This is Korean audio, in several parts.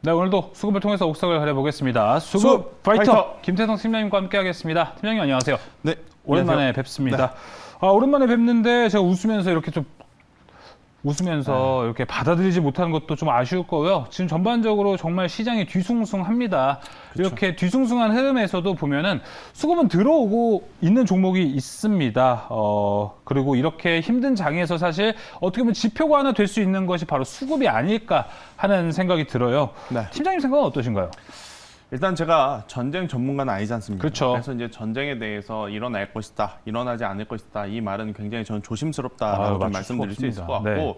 네, 오늘도 수급을 통해서 옥석을 가려보겠습니다. 수급 파이터 김태성 팀장님과 함께하겠습니다. 팀장님 안녕하세요. 네, 오랜만에 뵙습니다. 네. 오랜만에 뵙는데 제가 웃으면서 이렇게 받아들이지 못하는 것도 좀 아쉬울 거고요. 지금 전반적으로 정말 시장이 뒤숭숭합니다. 그렇죠. 이렇게 뒤숭숭한 흐름에서도 보면은 수급은 들어오고 있는 종목이 있습니다. 그리고 이렇게 힘든 장에서 사실 어떻게 보면 지표가 하나 될 수 있는 것이 바로 수급이 아닐까 하는 생각이 들어요. 네. 팀장님 생각은 어떠신가요? 일단 제가 전쟁 전문가는 아니지 않습니까? 그렇죠. 그래서 이제 전쟁에 대해서 일어날 것이다, 일어나지 않을 것이다, 이 말은 굉장히 저는 조심스럽다라고 좀 말씀드릴 수 있을 것 같고, 네.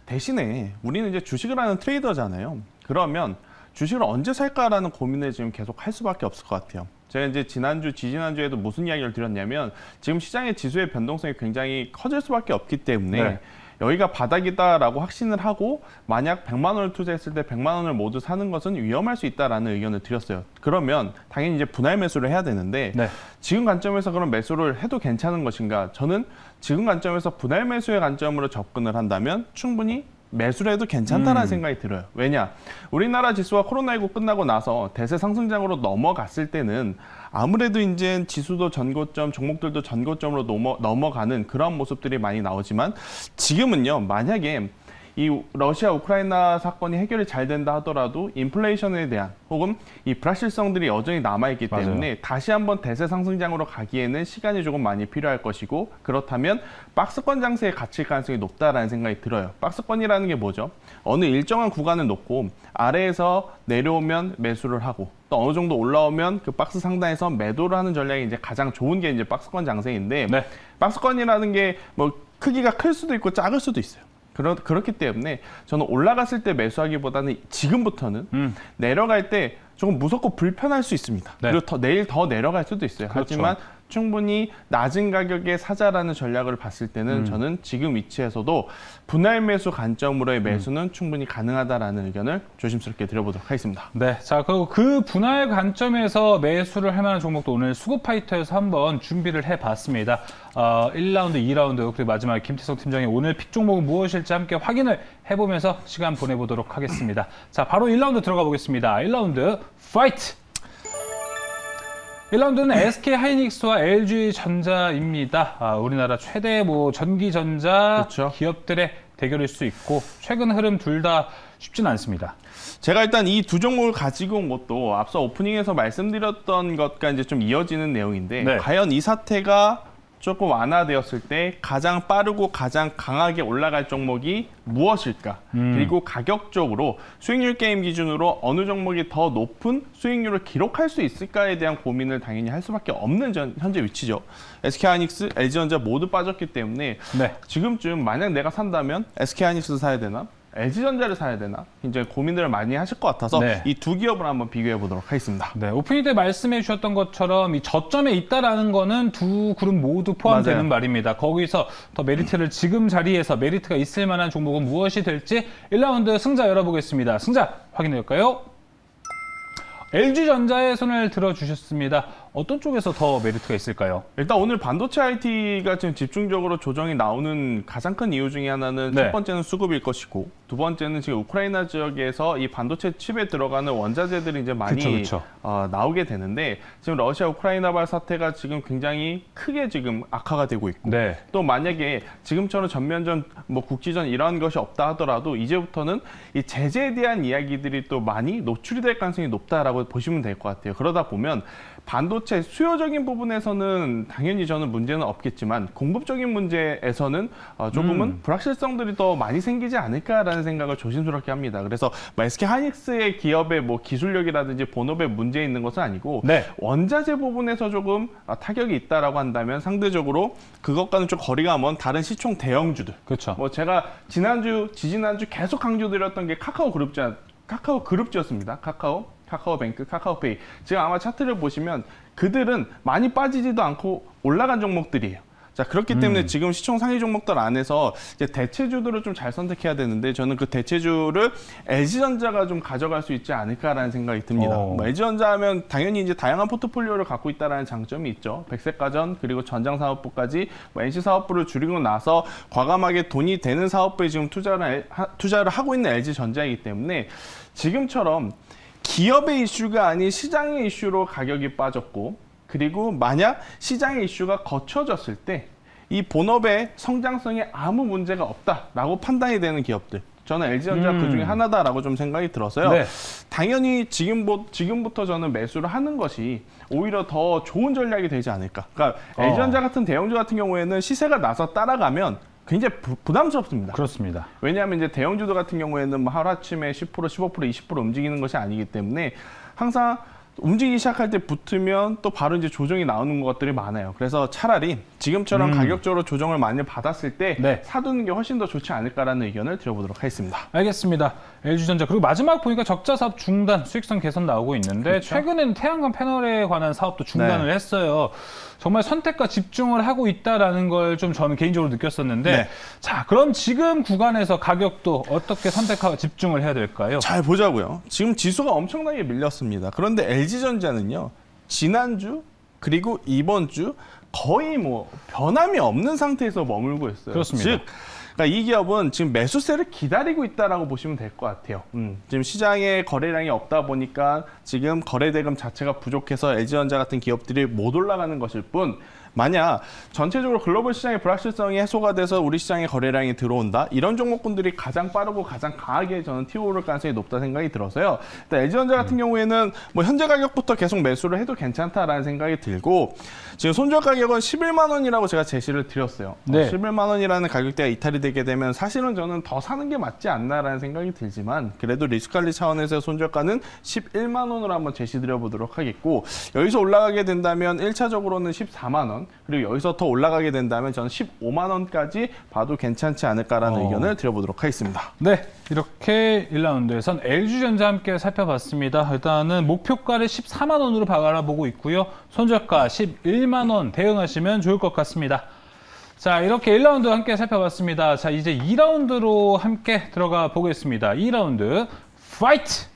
대신에 우리는 이제 주식을 하는 트레이더잖아요. 그러면 주식을 언제 살까라는 고민을 지금 계속 할 수밖에 없을 것 같아요. 제가 이제 지지난주에도 무슨 이야기를 드렸냐면 지금 시장의 지수의 변동성이 굉장히 커질 수밖에 없기 때문에 네. 여기가 바닥이다라고 확신을 하고 만약 100만 원을 투자했을 때 100만 원을 모두 사는 것은 위험할 수 있다라는 의견을 드렸어요. 그러면 당연히 이제 분할 매수를 해야 되는데 네. 지금 관점에서 그런 매수를 해도 괜찮은 것인가? 저는 지금 관점에서 분할 매수의 관점으로 접근을 한다면 충분히 매수를 해도 괜찮다는 생각이 들어요. 왜냐? 우리나라 지수가 코로나19 끝나고 나서 대세 상승장으로 넘어갔을 때는 아무래도 이제 지수도 전고점, 종목들도 전고점으로 넘어가는 그런 모습들이 많이 나오지만 지금은요, 만약에 이 러시아 우크라이나 사건이 해결이 잘 된다 하더라도 인플레이션에 대한 혹은 이 불확실성들이 여전히 남아있기 때문에 맞아요. 다시 한번 대세 상승장으로 가기에는 시간이 조금 많이 필요할 것이고, 그렇다면 박스권 장세에 갇힐 가능성이 높다라는 생각이 들어요. 박스권이라는 게 뭐죠? 어느 일정한 구간을 놓고 아래에서 내려오면 매수를 하고 또 어느 정도 올라오면 그 박스 상단에서 매도를 하는 전략이 이제 가장 좋은 게 이제 박스권 장세인데, 네. 박스권이라는 게 뭐 크기가 클 수도 있고 작을 수도 있어요. 그렇기 때문에 저는 올라갔을 때 매수하기보다는 지금부터는 내려갈 때 조금 무섭고 불편할 수 있습니다. 네. 그리고 내일 더 내려갈 수도 있어요. 그렇죠. 하지만 충분히 낮은 가격에 사자라는 전략을 봤을 때는 저는 지금 위치에서도 분할 매수 관점으로의 매수는 충분히 가능하다라는 의견을 조심스럽게 드려보도록 하겠습니다. 네, 자 그리고 그 분할 관점에서 매수를 할 만한 종목도 오늘 수급 파이터에서 한번 준비를 해봤습니다. 1라운드, 2라운드 그리고 마지막에 김태성 팀장이 오늘 픽 종목은 무엇일지 함께 확인을 해보면서 시간 보내보도록 하겠습니다. 자, 바로 1라운드 들어가 보겠습니다. 1라운드 파이트! 1라운드는 SK 하이닉스와 LG전자입니다. 우리나라 최대 전기전자 그렇죠. 기업들의 대결일 수 있고 최근 흐름 둘 다 쉽지는 않습니다. 제가 일단 이 두 종목을 가지고 온 것도 앞서 오프닝에서 말씀드렸던 것과 이제 좀 이어지는 내용인데, 네. 과연 이 사태가 조금 완화되었을 때 가장 빠르고 가장 강하게 올라갈 종목이 무엇일까? 그리고 가격적으로 수익률 게임 기준으로 어느 종목이 더 높은 수익률을 기록할 수 있을까에 대한 고민을 당연히 할 수밖에 없는 현재 위치죠. SK하이닉스, LG전자 모두 빠졌기 때문에 네. 지금쯤 만약 내가 산다면 SK하이닉스를 사야 되나? LG전자를 사야 되나? 굉장히 고민들을 많이 하실 것 같아서 네. 이 두 기업을 한번 비교해 보도록 하겠습니다. 네, 오프닝 때 말씀해 주셨던 것처럼 이 저점에 있다라는 거는 두 그룹 모두 포함되는 맞아요. 말입니다. 거기서 더 메리트를 지금 자리에서 메리트가 있을 만한 종목은 무엇이 될지 1라운드 승자 열어보겠습니다. 승자 확인해 볼까요? LG전자의 손을 들어주셨습니다. 어떤 쪽에서 더 메리트가 있을까요? 일단 오늘 반도체 IT가 지금 집중적으로 조정이 나오는 가장 큰 이유 중에 하나는 네. 첫 번째는 수급일 것이고, 두 번째는 지금 우크라이나 지역에서 이 반도체 칩에 들어가는 원자재들이 이제 많이 그쵸. 나오게 되는데, 지금 러시아 우크라이나발 사태가 지금 굉장히 크게 지금 악화가 되고 있고, 네. 또 만약에 지금처럼 전면전, 국지전 이런 것이 없다 하더라도 이제부터는 이 제재에 대한 이야기들이 또 많이 노출이 될 가능성이 높다라고 보시면 될 것 같아요. 그러다 보면 반도체 수요적인 부분에서는 당연히 저는 문제는 없겠지만 공급적인 문제에서는 조금은 불확실성들이 더 많이 생기지 않을까라는 생각을 조심스럽게 합니다. 그래서 SK 하이닉스의 기업의 기술력이라든지 본업에 문제 있는 것은 아니고, 네. 원자재 부분에서 조금 타격이 있다라고 한다면 상대적으로 그것과는 좀 거리가 먼 다른 시총 대형주들. 그렇죠. 제가 지지난주 계속 강조드렸던 게 카카오 그룹주였습니다. 카카오뱅크, 카카오페이. 지금 아마 차트를 보시면 그들은 많이 빠지지도 않고 올라간 종목들이에요. 자, 그렇기 때문에 지금 시총 상위 종목들 안에서 이제 대체주들을 좀 잘 선택해야 되는데, 저는 그 대체주를 LG전자가 좀 가져갈 수 있지 않을까라는 생각이 듭니다. LG전자 하면 당연히 이제 다양한 포트폴리오를 갖고 있다는 장점이 있죠. 백색가전 그리고 전장사업부까지 NC사업부를 줄이고 나서 과감하게 돈이 되는 사업부에 지금 투자를 하고 있는 LG전자이기 때문에 지금처럼 기업의 이슈가 아닌 시장의 이슈로 가격이 빠졌고, 그리고 만약 시장의 이슈가 거쳐졌을 때 이 본업의 성장성에 아무 문제가 없다라고 판단이 되는 기업들, 저는 LG전자 그 중에 하나다라고 좀 생각이 들어서요. 네. 당연히 지금부터 저는 매수를 하는 것이 오히려 더 좋은 전략이 되지 않을까. 그러니까 LG전자 같은 대형주 같은 경우에는 시세가 나서 따라가면 굉장히 부담스럽습니다. 그렇습니다. 왜냐하면 이제 대형주들 같은 경우에는 뭐 하루아침에 10%, 15%, 20% 움직이는 것이 아니기 때문에 항상 움직이기 시작할 때 붙으면 또 바로 이제 조정이 나오는 것들이 많아요. 그래서 차라리 지금처럼 가격적으로 조정을 많이 받았을 때 네. 사두는 게 훨씬 더 좋지 않을까라는 의견을 드려보도록 하겠습니다. 알겠습니다. LG전자 그리고 마지막 보니까 적자 사업 중단, 수익성 개선 나오고 있는데 그렇죠. 최근에는 태양광 패널에 관한 사업도 중단을 했어요. 정말 선택과 집중을 하고 있다라는 걸 좀 저는 개인적으로 느꼈었는데 네. 자, 그럼 지금 구간에서 가격도 어떻게 선택하고 집중을 해야 될까요? 잘 보자고요. 지금 지수가 엄청나게 밀렸습니다. 그런데 LG전자는요, 지난주 그리고 이번 주 거의 뭐 변함이 없는 상태에서 머물고 있어요. 그렇습니다. 즉, 그러니까 이 기업은 지금 매수세를 기다리고 있다라고 보시면 될 것 같아요. 지금 시장에 거래량이 없다 보니까 지금 거래대금 자체가 부족해서 LG전자 같은 기업들이 못 올라가는 것일 뿐, 만약 전체적으로 글로벌 시장의 불확실성이 해소가 돼서 우리 시장에 거래량이 들어온다, 이런 종목군들이 가장 빠르고 가장 강하게 저는 튀어오를 가능성이 높다 생각이 들어서요. 일단 LG전자 같은 경우에는 뭐 현재 가격부터 계속 매수를 해도 괜찮다라는 생각이 들고, 지금 손절 가격은 11만 원이라고 제가 제시를 드렸어요. 네. 11만 원이라는 가격대가 이탈이 되게 되면 사실은 저는 더 사는 게 맞지 않나라는 생각이 들지만, 그래도 리스크 관리 차원에서 손절가는 11만 원으로 한번 제시드려 보도록 하겠고, 여기서 올라가게 된다면 1차적으로는 14만 원, 그리고 여기서 더 올라가게 된다면 저는 15만 원까지 봐도 괜찮지 않을까라는 의견을 드려보도록 하겠습니다. 네, 이렇게 1라운드에선 LG전자 함께 살펴봤습니다. 일단은 목표가를 14만 원으로 바라보고 있고요. 손절가 11만 원 대응하시면 좋을 것 같습니다. 자, 이렇게 1라운드 함께 살펴봤습니다. 자, 이제 2라운드로 함께 들어가 보겠습니다. 2라운드 파이트!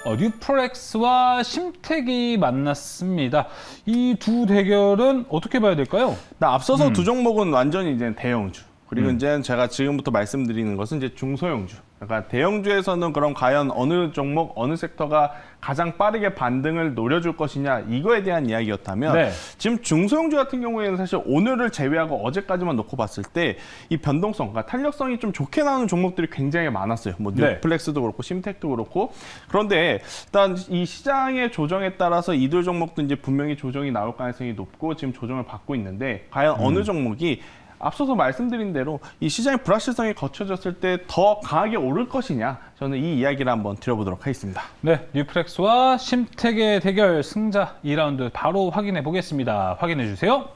뉴프렉스와 심택이 만났습니다. 이 두 대결은 어떻게 봐야 될까요? 앞서서 두 종목은 완전히 이제 대형주. 그리고 이제 제가 지금부터 말씀드리는 것은 이제 중소형주. 그러니까 대형주에서는 그럼 과연 어느 종목, 어느 섹터가 가장 빠르게 반등을 노려줄 것이냐, 이거에 대한 이야기였다면, 네. 지금 중소형주 같은 경우에는 사실 오늘을 제외하고 어제까지만 놓고 봤을 때 이 변동성, 그러니까 탄력성이 좀 좋게 나오는 종목들이 굉장히 많았어요. 뭐 네. 뉴플렉스도 그렇고 심텍도 그렇고. 그런데 일단 이 시장의 조정에 따라서 이들 종목도 이제 분명히 조정이 나올 가능성이 높고 지금 조정을 받고 있는데, 과연 어느 종목이 앞서서 말씀드린 대로 이 시장의 불확실성이 거쳐졌을 때 더 강하게 오를 것이냐, 저는 이 이야기를 한번 드려보도록 하겠습니다. 네, 뉴프렉스와 심택의 대결 승자 2라운드 바로 확인해 보겠습니다. 확인해 주세요.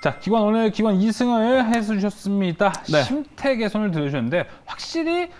자, 오늘 기관 2승을 해주셨습니다. 네. 심택의 손을 들어주셨는데 확실히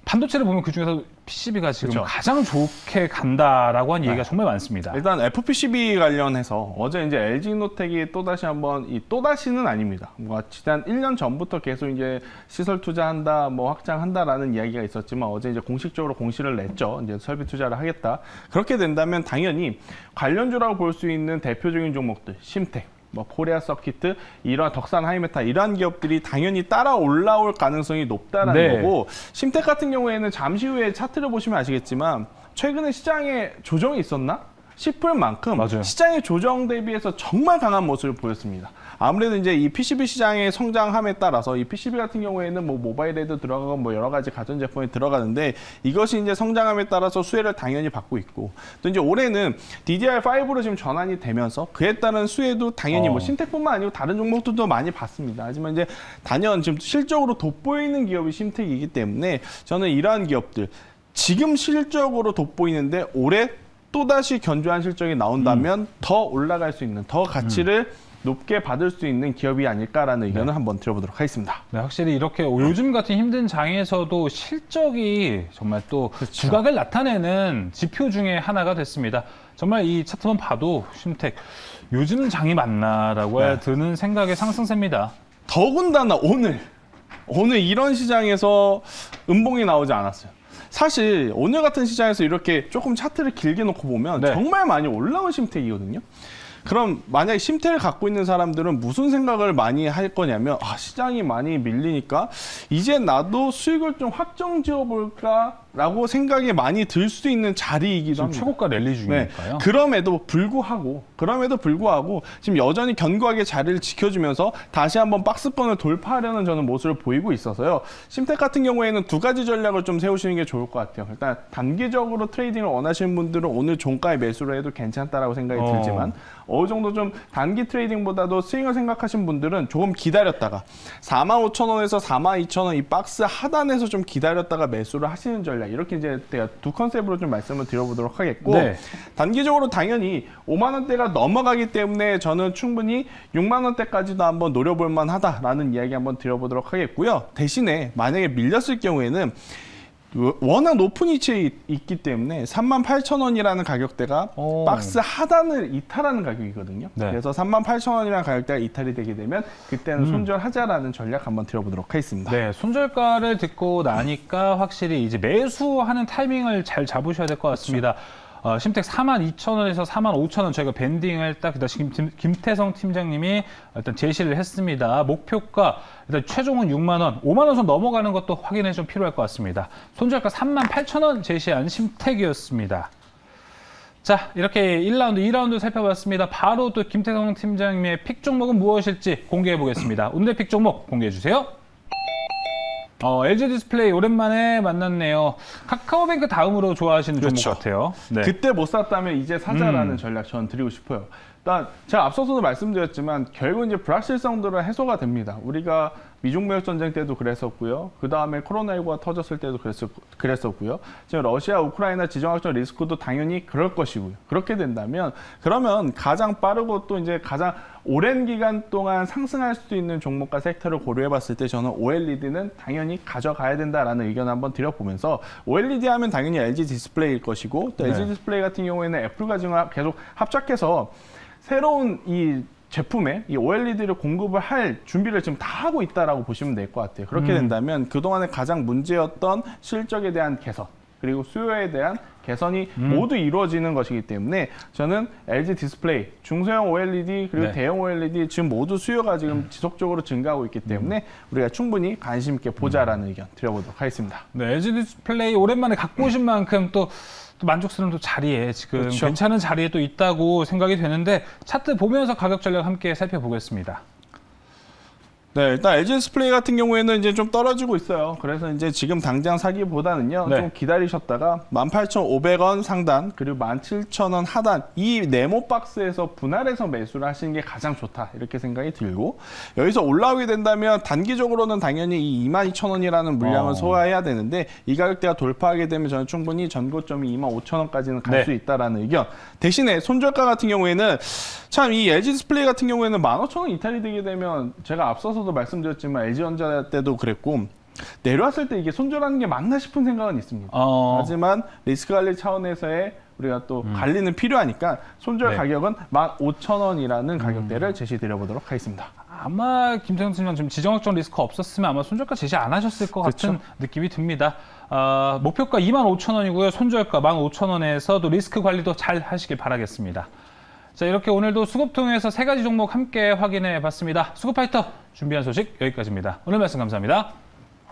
반도체를 보면 그중에서 PCB가 지금 그렇죠. 가장 좋게 간다라고 한 얘기가 정말 많습니다. 일단 FPCB 관련해서 어제 이제 LG노텍이 또다시 한번, 또다시는 아닙니다. 뭐 지난 1년 전부터 계속 이제 시설 투자한다, 뭐 확장한다라는 이야기가 있었지만 어제 이제 공식적으로 공시를 냈죠. 이제 설비 투자를 하겠다. 그렇게 된다면 당연히 관련주라고 볼 수 있는 대표적인 종목들, 심텍, 뭐 코리아 서키트, 이러한 덕산 하이메타, 이러한 기업들이 당연히 따라 올라올 가능성이 높다라는 네. 거고, 심텍 같은 경우에는 잠시 후에 차트를 보시면 아시겠지만 최근에 시장에 조정이 있었나 싶을 만큼 맞아요. 시장의 조정 대비해서 정말 강한 모습을 보였습니다. 아무래도 이제 이 PCB 시장의 성장함에 따라서 이 PCB 같은 경우에는 뭐 모바일에도 들어가고 뭐 여러 가지 가전 제품에 들어가는데, 이것이 이제 성장함에 따라서 수혜를 당연히 받고 있고, 또 이제 올해는 DDR5로 지금 전환이 되면서 그에 따른 수혜도 당연히 뭐 심텍뿐만 아니고 다른 종목들도 많이 받습니다. 하지만 이제 단연 지금 실적으로 돋보이는 기업이 심텍이기 때문에 저는 이러한 기업들 지금 실적으로 돋보이는데 올해 또다시 견조한 실적이 나온다면 더 올라갈 수 있는, 더 가치를 높게 받을 수 있는 기업이 아닐까라는 의견을 한번 들어보도록 하겠습니다. 네, 확실히 이렇게 요즘 같은 힘든 장에서도 실적이 정말 또 두각을 나타내는 지표 중에 하나가 됐습니다. 정말 이 차트만 봐도 심택 요즘 장이 맞나라고 네. 드는 생각의 상승세입니다. 더군다나 오늘 이런 시장에서 음봉이 나오지 않았어요. 사실 오늘 같은 시장에서 이렇게 조금 차트를 길게 놓고 보면 네. 정말 많이 올라온 심택이거든요. 그럼 만약에 심태를 갖고 있는 사람들은 무슨 생각을 많이 할 거냐면 시장이 많이 밀리니까 이제 나도 수익을 좀 확정 지어볼까라고 생각이 많이 들 수 있는 자리이기도 지금 합니다. 최고가 랠리 중이니까요. 그럼에도 불구하고 지금 여전히 견고하게 자리를 지켜주면서 다시 한번 박스권을 돌파하려는 저는 모습을 보이고 있어서요. 심택 같은 경우에는 두 가지 전략을 좀 세우시는 게 좋을 것 같아요. 일단 단기적으로 트레이딩을 원하시는 분들은 오늘 종가에 매수를 해도 괜찮다라고 생각이 들지만 어느 정도 좀 단기 트레이딩보다도 스윙을 생각하신 분들은 조금 기다렸다가 45,000원에서 42,000원 이 박스 하단에서 좀 기다렸다가 매수를 하시는 전략, 이렇게 이제 제가 두 컨셉으로 좀 말씀을 드려보도록 하겠고, 네. 단기적으로 당연히 5만 원대가 넘어가기 때문에 저는 충분히 6만 원대까지도 한번 노려볼 만하다라는 이야기 한번 드려보도록 하겠고요. 대신에 만약에 밀렸을 경우에는 워낙 높은 위치에 있기 때문에 38,000원이라는 가격대가 박스 하단을 이탈하는 가격이거든요. 네. 그래서 38,000원이라는 가격대가 이탈이 되게 되면 그때는 손절하자라는 전략 한번 드려보도록 하겠습니다. 네, 손절가를 듣고 나니까 확실히 이제 매수하는 타이밍을 잘 잡으셔야 될 것 같습니다. 심택 42,000원에서 45,000원 저희가 밴딩을 딱 지금 김태성 팀장님이 일단 제시를 했습니다. 목표가 일단 최종은 6만 원, 5만 원 선 넘어가는 것도 확인이 좀 필요할 것 같습니다. 손절가 38,000원 제시한 심택이었습니다. 자, 이렇게 1라운드, 2라운드 살펴봤습니다. 바로 또 김태성 팀장님의 픽 종목은 무엇일지 공개해 보겠습니다. 오늘의 픽 종목 공개해 주세요. LG 디스플레이 오랜만에 만났네요. 카카오뱅크 다음으로 좋아하시는 그렇죠. 종목 같아요. 네. 그때 못 샀다면 이제 사자라는 전략 저는 드리고 싶어요. 일단 제가 앞서서도 말씀드렸지만 결국 이제 불확실성들은 해소가 됩니다. 우리가 미중 무역 전쟁 때도 그랬었고요. 그 다음에 코로나19가 터졌을 때도 그랬었고요. 지금 러시아, 우크라이나 지정학적 리스크도 당연히 그럴 것이고요. 그렇게 된다면 그러면 가장 빠르고 또 이제 가장 오랜 기간 동안 상승할 수 있는 종목과 섹터를 고려해봤을 때 저는 OLED는 당연히 가져가야 된다라는 의견을 한번 드려보면서 OLED 하면 당연히 LG 디스플레이일 것이고 또 LG 디스플레이 같은 경우에는 애플과 지금 계속 합작해서 새로운 이 제품에 이 OLED를 공급을 할 준비를 지금 다 하고 있다라고 보시면 될 것 같아요. 그렇게 된다면 그동안에 가장 문제였던 실적에 대한 개선 그리고 수요에 대한 개선이 모두 이루어지는 것이기 때문에 저는 LG 디스플레이, 중소형 OLED 그리고 대형 OLED 지금 모두 수요가 지금 지속적으로 증가하고 있기 때문에 우리가 충분히 관심 있게 보자라는 의견 드려보도록 하겠습니다. 네, LG 디스플레이 오랜만에 갖고 오신 만큼 또 만족스러운 또 자리에 지금 그렇죠. 괜찮은 자리에 또 있다고 생각이 되는데 차트 보면서 가격 전략 함께 살펴보겠습니다. 네, 일단 LG 디스플레이 같은 경우에는 이제 좀 떨어지고 있어요. 그래서 이제 지금 당장 사기보다는요, 좀 기다리셨다가 18,500원 상단 그리고 17,000원 하단 이 네모 박스에서 분할해서 매수를 하시는 게 가장 좋다 이렇게 생각이 들고, 여기서 올라오게 된다면 단기적으로는 당연히 이 22,000원이라는 물량을 소화해야 되는데 이 가격대가 돌파하게 되면 저는 충분히 전고점이 25,000원까지는 갈 수 있다라는 의견. 대신에 손절가 같은 경우에는 참 이 LG 디스플레이 같은 경우에는 15,000원 이탈이 되게 되면 제가 앞서서도 말씀드렸지만 LG전자 때도 그랬고 내려왔을 때 이게 손절하는 게 맞나 싶은 생각은 있습니다. 하지만 리스크 관리 차원에서의 우리가 또 관리는 필요하니까 손절 가격은 15,000원이라는 가격대를 제시드려보도록 하겠습니다. 아마 김태형 팀장 지금 지정학적 리스크 없었으면 아마 손절가 제시 안 하셨을 것 같은 느낌이 듭니다. 목표가 25,000원이고요. 손절가 15,000원에서 또 리스크 관리도 잘 하시길 바라겠습니다. 자, 이렇게 오늘도 수급통에서 세 가지 종목 함께 확인해 봤습니다. 수급파이터 준비한 소식 여기까지입니다. 오늘 말씀 감사합니다.